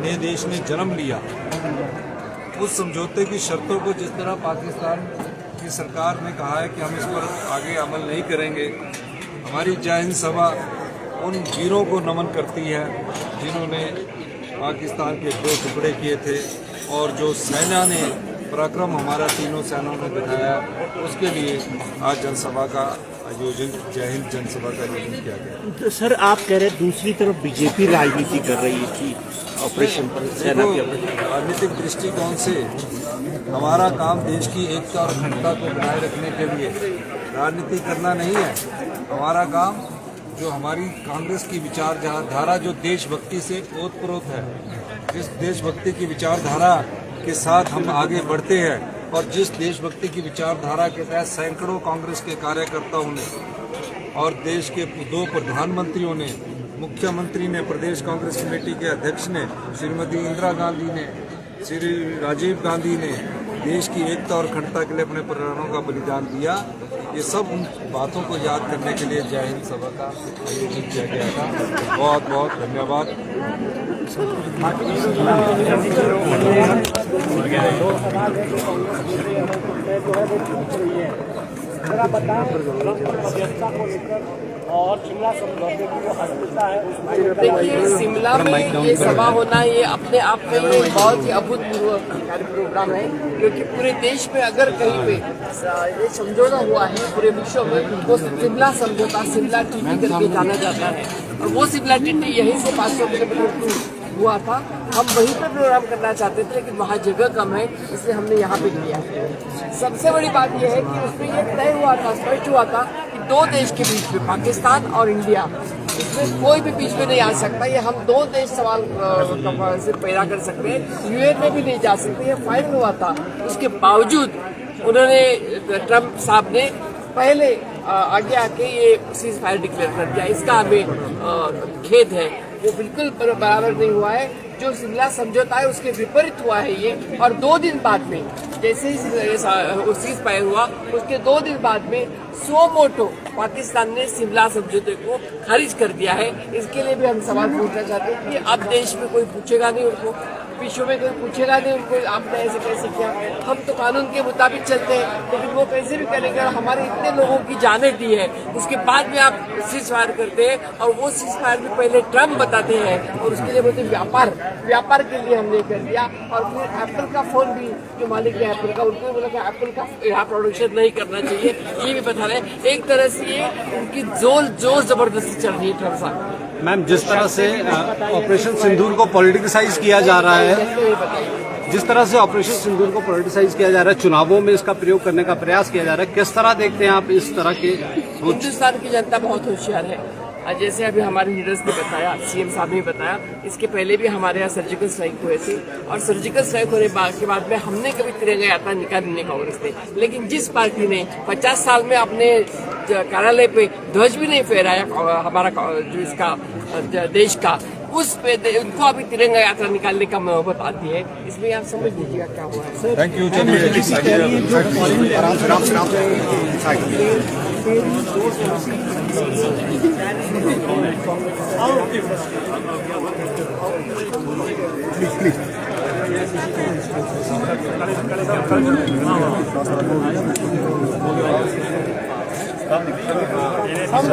ये देश ने जन्म लिया, उस समझौते की शर्तों को जिस तरह पाकिस्तान की सरकार ने कहा है कि हम इस पर आगे अमल नहीं करेंगे, हमारी जय हिंद सभा उन वीरों को नमन करती है जिन्होंने पाकिस्तान के 2 टुकड़े किए थे और जो सेना ने पराक्रम हमारा तीनों सेनाओं ने दिखाया, उसके लिए आज जनसभा का आयोजन, जय हिंद जनसभा का आयोजन किया गया। तो सर आप कह रहे हैं दूसरी तरफ बीजेपी राजनीति कर रही थी ऑपरेशन पर, सेना के राजनीतिक दृष्टिकोण से हमारा काम देश की एकता और अखंडता को बनाए रखने के लिए राजनीति करना नहीं है। हमारा काम जो हमारी कांग्रेस की विचारधारा जो देशभक्ति से ओतप्रोत है, जिस देशभक्ति की विचारधारा के साथ हम आगे बढ़ते हैं और जिस देशभक्ति की विचारधारा के तहत सैकड़ों कांग्रेस के कार्यकर्ताओं ने और देश के 2 प्रधानमंत्रियों ने, मुख्यमंत्री ने, प्रदेश कांग्रेस कमेटी के अध्यक्ष ने, श्रीमती इंदिरा गांधी ने, श्री राजीव गांधी ने देश की एकता और अखंडता के लिए अपने प्राणों का बलिदान दिया, ये सब उन बातों को याद करने के लिए जय हिंद सभा का आयोजन किया गया था। बहुत बहुत धन्यवाद। और शिमला समझौते की जो अस्मिता है, देखिए शिमला में ये सभा होना ये अपने आप में ये बहुत ही अभूतपूर्व प्रोग्राम है, क्योंकि पूरे देश में अगर कहीं पे ये समझौता हुआ है पूरे विश्व में, वो शिमला समझौता, शिमला ट्रीटी करके जाना जाता है। और वो शिमला ट्रीटी यहीं से 500 किलोमीटर दूर हुआ था। हम वहीं पर प्रोग्राम करना चाहते थे, लेकिन वहाँ जगह कम है, इसलिए हमने यहाँ पे किया। सबसे बड़ी बात यह है कि उसमें यह तय हुआ था, स्पष्ट हुआ था कि 2 देश के बीच में, पाकिस्तान और इंडिया, इसमें कोई भी बीच में नहीं आ सकता। ये हम 2 देश सवाल से पैदा कर सकते हैं, यूएन में भी नहीं जा सकते। ये फाइनल हुआ था। उसके बावजूद उन्होंने, ट्रम्प साहब ने पहले आगे आके ये सीज फायर डिक्लेयर कर दिया। इसका हमें खेद है। वो बिल्कुल बराबर नहीं हुआ है। जो शिमला समझौता है उसके विपरीत हुआ है ये। और 2 दिन बाद में जैसे ही सीज फायर हुआ, उसके 2 दिन बाद में सो मोटो पाकिस्तान ने शिमला समझौते को खारिज कर दिया है। इसके लिए भी हम सवाल पूछना चाहते हैं कि अब देश में कोई पूछेगा नहीं उनको, विश्व में कोई पूछेगा नहीं उनको आपने ऐसे कैसे किया। हम तो कानून के मुताबिक चलते हैं, लेकिन वो कैसे भी करेंगे। हमारे इतने लोगों की जानें दी है, उसके बाद में आप सीज फायर करते हैं, और वो सीज फायर भी पहले ट्रम्प बताते हैं और उसके लिए बोलते व्यापार के लिए हमने कर दिया। और फिर एप्पल का फोन भी, जो मालिक है एप्पल का, उनको बोला कि एप्पल का यहाँ प्रोडक्शन नहीं करना चाहिए, ये भी बता रहे हैं। एक तरह से ये उनकी जोर जबरदस्ती चल रही है ट्रम्प साहब। मैम, जिस तरह से ऑपरेशन सिंदूर को पॉलिटिसाइज किया जा रहा है, जिस तरह से ऑपरेशन सिंदूर को पॉलिटिसाइज किया जा रहा है, चुनावों में इसका प्रयोग करने का प्रयास किया जा रहा है, किस तरह देखते हैं आप इस तरह के? हिंदुस्तान की जनता बहुत होशियार है। जैसे अभी हमारे लीडर्स ने बताया, सीएम साहब ने बताया, इसके पहले भी हमारे यहाँ सर्जिकल स्ट्राइक हुए थे, और सर्जिकल स्ट्राइक होने के बाद में हमने कभी तिरंगा यात्रा निकाली नहीं कांग्रेस ने। लेकिन जिस पार्टी ने 50 साल में अपने कार्यालय पे ध्वज भी नहीं फहराया हमारा जो इसका देश का, उस पे उनको अभी तिरंगा यात्रा निकालने का मोहब्बत आती है। इसमें आप समझ लीजिएगा क्या हुआ है। Thank you. हम